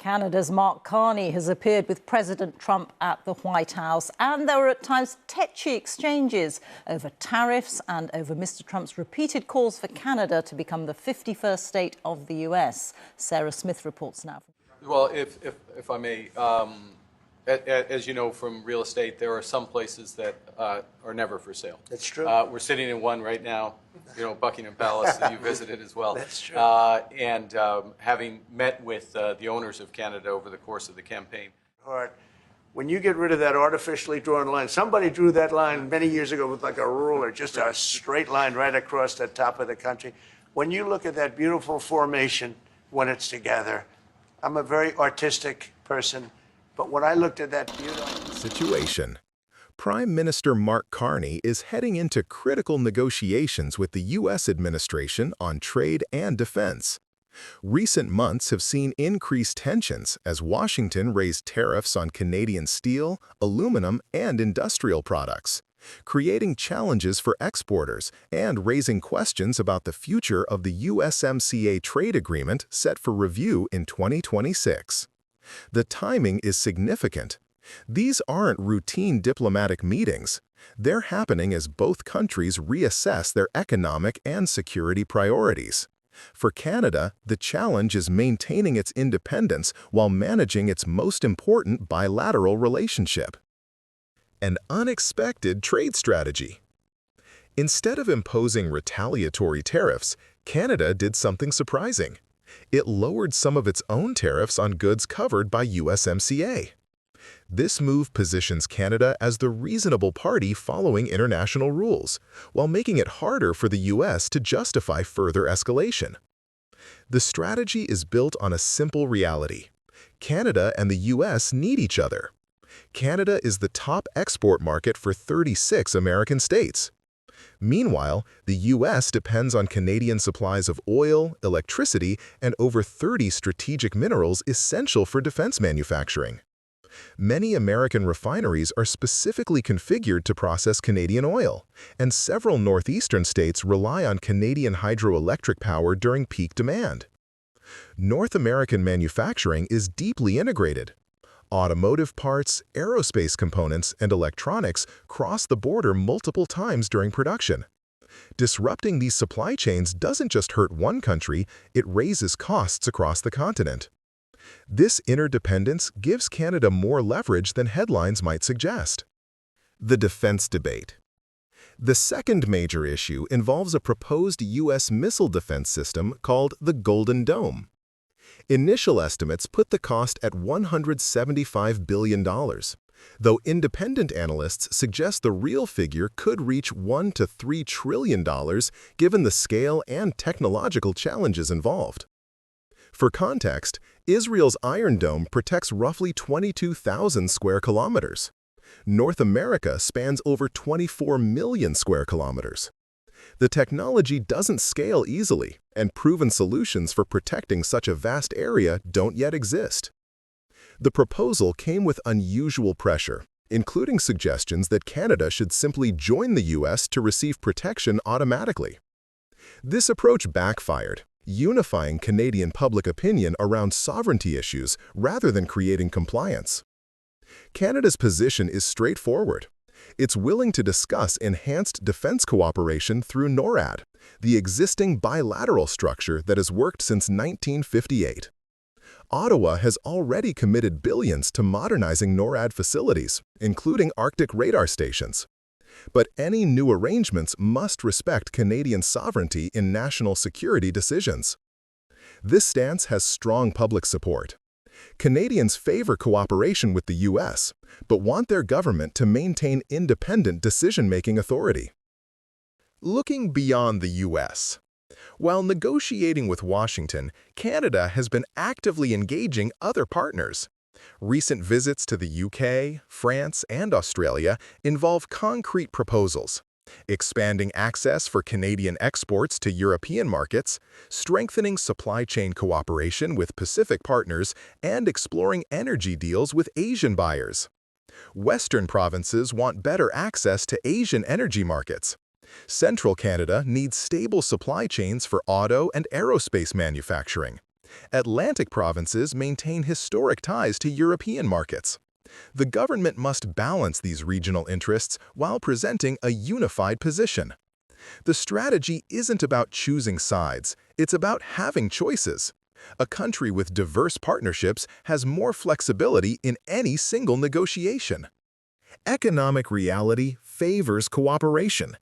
Canada's Mark Carney has appeared with President Trump at the White House, and there were at times tetchy exchanges over tariffs and over Mr. Trump's repeated calls for Canada to become the 51st state of the US. Sarah Smith reports now. Well, if I may, as you know from real estate, there are some places that are never for sale. That's true. We're sitting in one right now, Buckingham Palace, that you visited as well. That's true. And having met with the owners of Canada over the course of the campaign. When you get rid of that artificially drawn line, somebody drew that line many years ago with like a ruler, just a straight line right across the top of the country. When you look at that beautiful formation when it's together, I'm a very artistic person. But when I looked at that beautiful situation, Prime Minister Mark Carney is heading into critical negotiations with the U.S. administration on trade and defense. Recent months have seen increased tensions as Washington raised tariffs on Canadian steel, aluminum, and industrial products, creating challenges for exporters and raising questions about the future of the USMCA trade agreement set for review in 2026. The timing is significant. These aren't routine diplomatic meetings. They're happening as both countries reassess their economic and security priorities. For Canada, the challenge is maintaining its independence while managing its most important bilateral relationship. An unexpected trade strategy. Instead of imposing retaliatory tariffs, Canada did something surprising. It lowered some of its own tariffs on goods covered by USMCA. This move positions Canada as the reasonable party following international rules, while making it harder for the U.S. to justify further escalation. The strategy is built on a simple reality. Canada and the U.S. need each other. Canada is the top export market for 36 American states. Meanwhile, the U.S. depends on Canadian supplies of oil, electricity, and over 30 strategic minerals essential for defense manufacturing. Many American refineries are specifically configured to process Canadian oil, and several northeastern states rely on Canadian hydroelectric power during peak demand. North American manufacturing is deeply integrated. Automotive parts, aerospace components, and electronics cross the border multiple times during production. Disrupting these supply chains doesn't just hurt one country, it raises costs across the continent. This interdependence gives Canada more leverage than headlines might suggest. The defense debate. The second major issue involves a proposed U.S. missile defense system called the Golden Dome. Initial estimates put the cost at $175 billion, though independent analysts suggest the real figure could reach $1 to $3 trillion given the scale and technological challenges involved. For context, Israel's Iron Dome protects roughly 22,000 square kilometers. North America spans over 24 million square kilometers. The technology doesn't scale easily, and proven solutions for protecting such a vast area don't yet exist. The proposal came with unusual pressure, including suggestions that Canada should simply join the U.S. to receive protection automatically. This approach backfired, unifying Canadian public opinion around sovereignty issues rather than creating compliance. Canada's position is straightforward. It's willing to discuss enhanced defense cooperation through NORAD, the existing bilateral structure that has worked since 1958. Ottawa has already committed billions to modernizing NORAD facilities, including Arctic radar stations. But any new arrangements must respect Canadian sovereignty in national security decisions. This stance has strong public support. Canadians favor cooperation with the U.S., but want their government to maintain independent decision-making authority. Looking beyond the U.S. While negotiating with Washington, Canada has been actively engaging other partners. Recent visits to the UK, France, and Australia involve concrete proposals: expanding access for Canadian exports to European markets, strengthening supply chain cooperation with Pacific partners, and exploring energy deals with Asian buyers. Western provinces want better access to Asian energy markets. Central Canada needs stable supply chains for auto and aerospace manufacturing. Atlantic provinces maintain historic ties to European markets. The government must balance these regional interests while presenting a unified position. The strategy isn't about choosing sides, it's about having choices. A country with diverse partnerships has more flexibility in any single negotiation. Economic reality favors cooperation.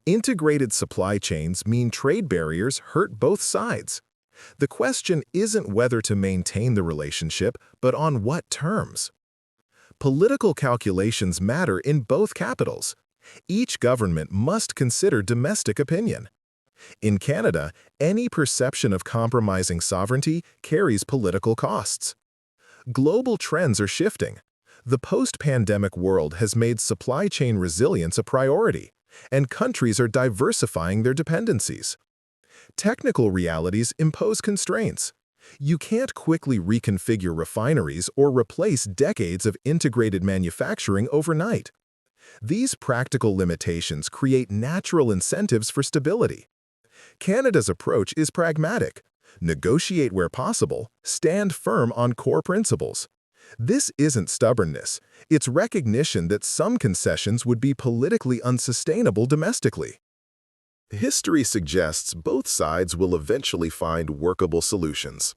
Integrated supply chains mean trade barriers hurt both sides. The question isn't whether to maintain the relationship, but on what terms. Political calculations matter in both capitals. Each government must consider domestic opinion. In Canada, any perception of compromising sovereignty carries political costs. Global trends are shifting. The post-pandemic world has made supply chain resilience a priority, and countries are diversifying their dependencies. Technical realities impose constraints. You can't quickly reconfigure refineries or replace decades of integrated manufacturing overnight. These practical limitations create natural incentives for stability. Canada's approach is pragmatic. Negotiate where possible, stand firm on core principles. This isn't stubbornness, it's recognition that some concessions would be politically unsustainable domestically. History suggests both sides will eventually find workable solutions.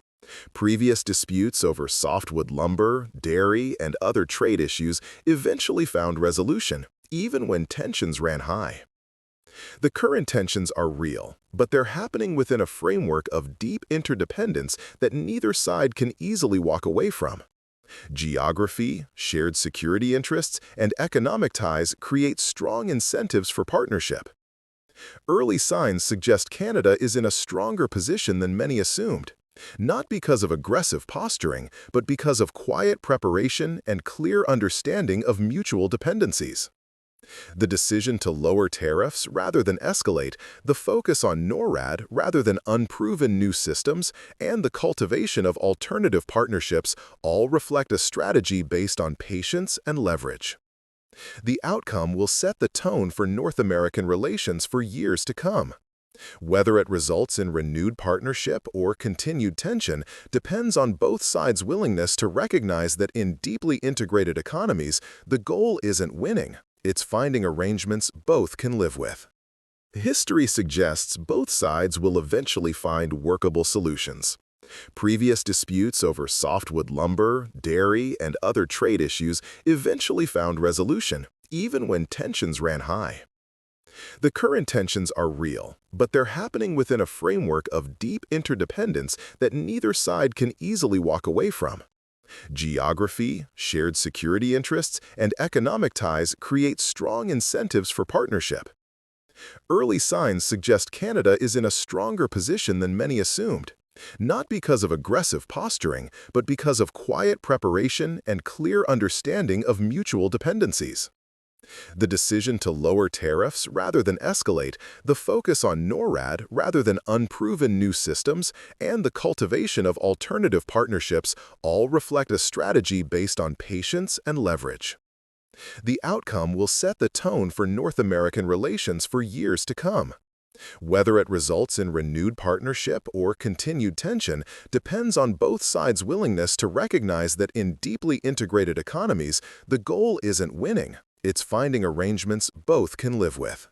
Previous disputes over softwood lumber, dairy, and other trade issues eventually found resolution, even when tensions ran high. The current tensions are real, but they're happening within a framework of deep interdependence that neither side can easily walk away from. Geography, shared security interests, and economic ties create strong incentives for partnership. Early signs suggest Canada is in a stronger position than many assumed, not because of aggressive posturing, but because of quiet preparation and clear understanding of mutual dependencies. The decision to lower tariffs rather than escalate, the focus on NORAD rather than unproven new systems, and the cultivation of alternative partnerships all reflect a strategy based on patience and leverage. The outcome will set the tone for North American relations for years to come. Whether it results in renewed partnership or continued tension depends on both sides' willingness to recognize that in deeply integrated economies, the goal isn't winning. It's finding arrangements both can live with. History suggests both sides will eventually find workable solutions. Previous disputes over softwood lumber, dairy, and other trade issues eventually found resolution, even when tensions ran high. The current tensions are real, but they're happening within a framework of deep interdependence that neither side can easily walk away from. Geography, shared security interests, and economic ties create strong incentives for partnership. Early signs suggest Canada is in a stronger position than many assumed, not because of aggressive posturing, but because of quiet preparation and clear understanding of mutual dependencies. The decision to lower tariffs rather than escalate, the focus on NORAD rather than unproven new systems, and the cultivation of alternative partnerships all reflect a strategy based on patience and leverage. The outcome will set the tone for North American relations for years to come. Whether it results in renewed partnership or continued tension depends on both sides' willingness to recognize that in deeply integrated economies, the goal isn't winning. It's finding arrangements both can live with.